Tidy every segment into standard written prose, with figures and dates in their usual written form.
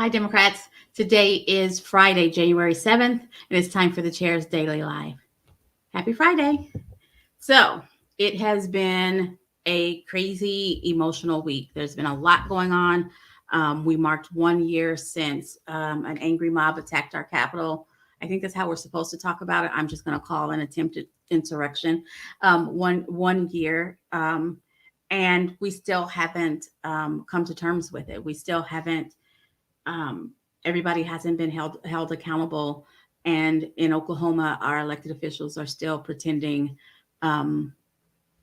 Hi, Democrats. Today is Friday, January 7th, and it's time for the Chair's Daily Live. Happy Friday. So, it has been a crazy emotional week. There's been a lot going on. We marked 1 year since an angry mob attacked our Capitol. I think that's how we're supposed to talk about it. I'm just going to call an attempted insurrection. One year. And we still haven't come to terms with it. We still haven't um, everybody hasn't been held accountable. And in Oklahoma, our elected officials are still pretending um,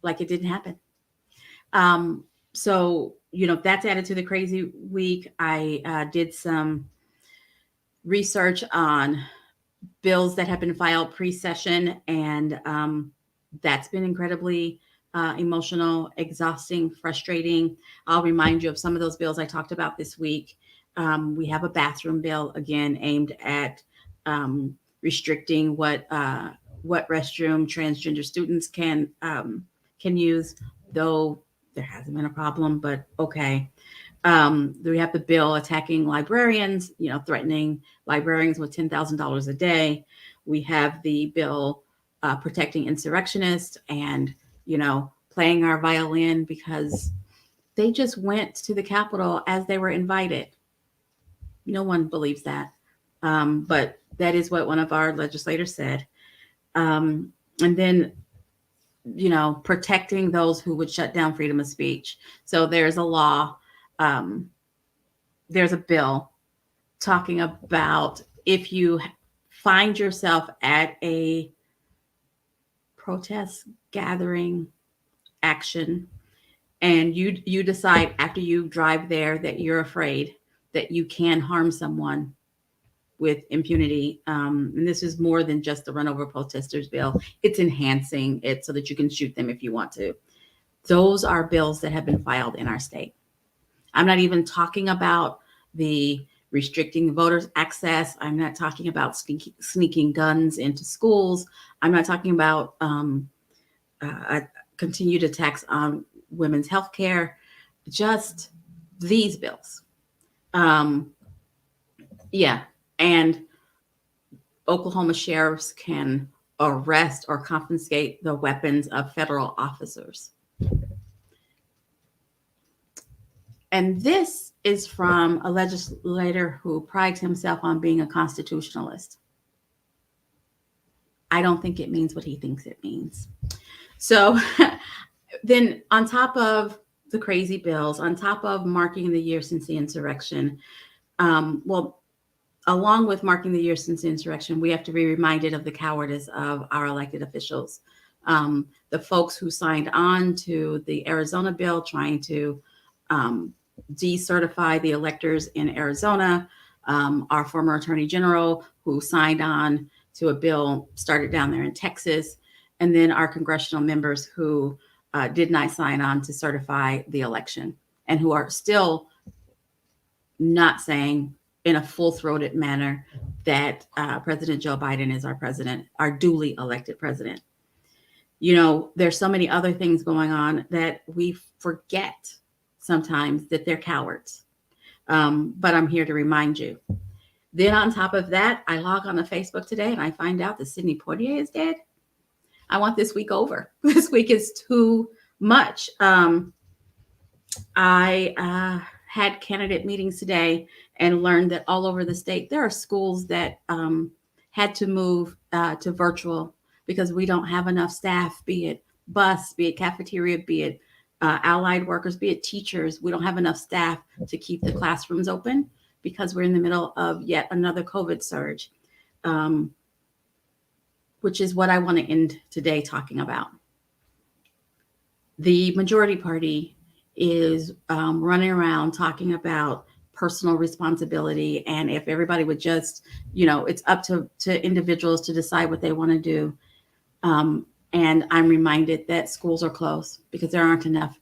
like it didn't happen. So, that's added to the crazy week. I did some research on bills that have been filed pre-session, and that's been incredibly emotional, exhausting, frustrating. I'll remind you of some of those bills I talked about this week. We have a bathroom bill again aimed at restricting what restroom transgender students can use, though there hasn't been a problem, but okay. We have the bill attacking librarians, threatening librarians with $10,000 a day. We have the bill protecting insurrectionists and, playing our violin because they just went to the Capitol as they were invited. No one believes that. But that is what one of our legislators said. And then, protecting those who would shut down freedom of speech. So there's a law, there's a bill talking about if you find yourself at a protest gathering action and you decide after you drive there that you're afraid that you can harm someone with impunity. And this is more than just the run over protesters bill. It's enhancing it so that you can shoot them if you want to. Those are bills that have been filed in our state. I'm not even talking about the restricting voters' access. I'm not talking about sneaking guns into schools. I'm not talking about continued attacks on women's health care. Just these bills. Yeah. And Oklahoma sheriffs can arrest or confiscate the weapons of federal officers. And this is from a legislator who prides himself on being a constitutionalist. I don't think it means what he thinks it means. So then on top of the crazy bills, on top of marking the year since the insurrection, along with marking the year since the insurrection, we have to be reminded of the cowardice of our elected officials. The folks who signed on to the Arizona bill trying to decertify the electors in Arizona, our former attorney general who signed on to a bill started down there in Texas, and then our congressional members who did not sign on to certify the election and who are still not saying in a full-throated manner that President Joe Biden is our president, our duly elected president. There's so many other things going on that we forget sometimes that they're cowards. But I'm here to remind you. Then on top of that, I log on to Facebook today and I find out that Sidney Poitier is dead. I want this week over. This week is too much. I had candidate meetings today and learned that all over the state, there are schools that had to move to virtual because we don't have enough staff, be it bus, be it cafeteria, be it allied workers, be it teachers. We don't have enough staff to keep the classrooms open because we're in the middle of yet another COVID surge, which is what I want to end today talking about. The majority party is running around talking about personal responsibility. And if everybody would just, it's up to individuals to decide what they want to do. And I'm reminded that schools are closed because there aren't enough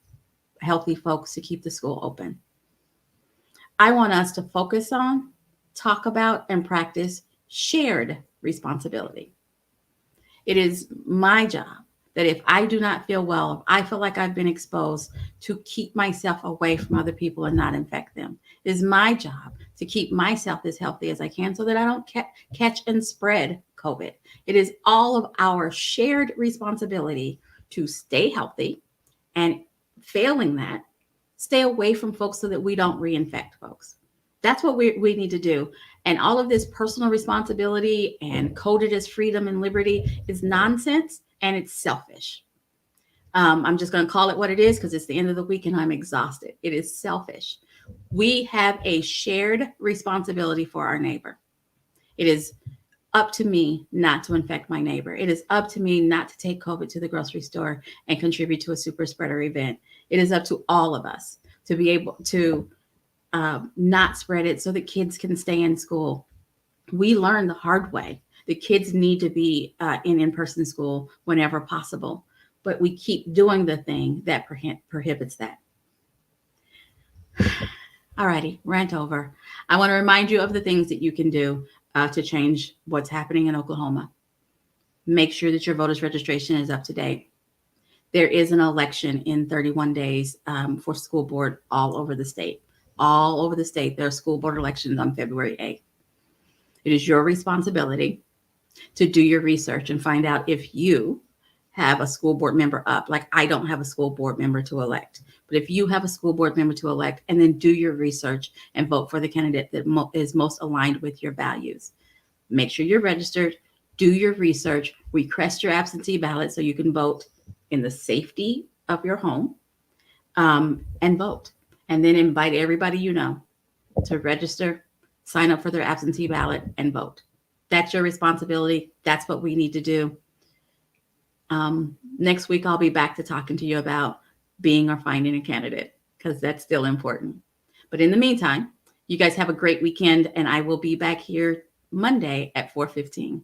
healthy folks to keep the school open. I want us to focus on, talk about, and practice shared responsibility. It is my job that if I do not feel well, if I feel like I've been exposed, to keep myself away from other people and not infect them. It is my job to keep myself as healthy as I can so that I don't catch and spread COVID. It is all of our shared responsibility to stay healthy, and failing that, stay away from folks so that we don't reinfect folks. That's what we need to do. And all of this personal responsibility and coded as freedom and liberty is nonsense, and it's selfish. I'm just going to call it what it is because it's the end of the week and I'm exhausted. It is selfish. We have a shared responsibility for our neighbor. It is up to me not to infect my neighbor. It is up to me not to take COVID to the grocery store and contribute to a super spreader event. It is up to all of us to be able to not spread it so that kids can stay in school. We learn the hard way. The kids need to be in-person school whenever possible, but we keep doing the thing that prohibits that. All righty, rant over. I want to remind you of the things that you can do to change what's happening in Oklahoma. Make sure that your voter's registration is up to date. There is an election in 31 days for school board all over the state. All over the state, there are school board elections on February 8th. It is your responsibility to do your research and find out if you have a school board member up. Like, I don't have a school board member to elect, but if you have a school board member to elect, and then do your research and vote for the candidate that is most aligned with your values. Make sure you're registered, do your research, request your absentee ballot so you can vote in the safety of your home, and vote. And then invite everybody you know to register, sign up for their absentee ballot, and vote. That's your responsibility. That's what we need to do. Next week, I'll be back to talking to you about being or finding a candidate, because that's still important. But in the meantime, you guys have a great weekend, and I will be back here Monday at 4:15.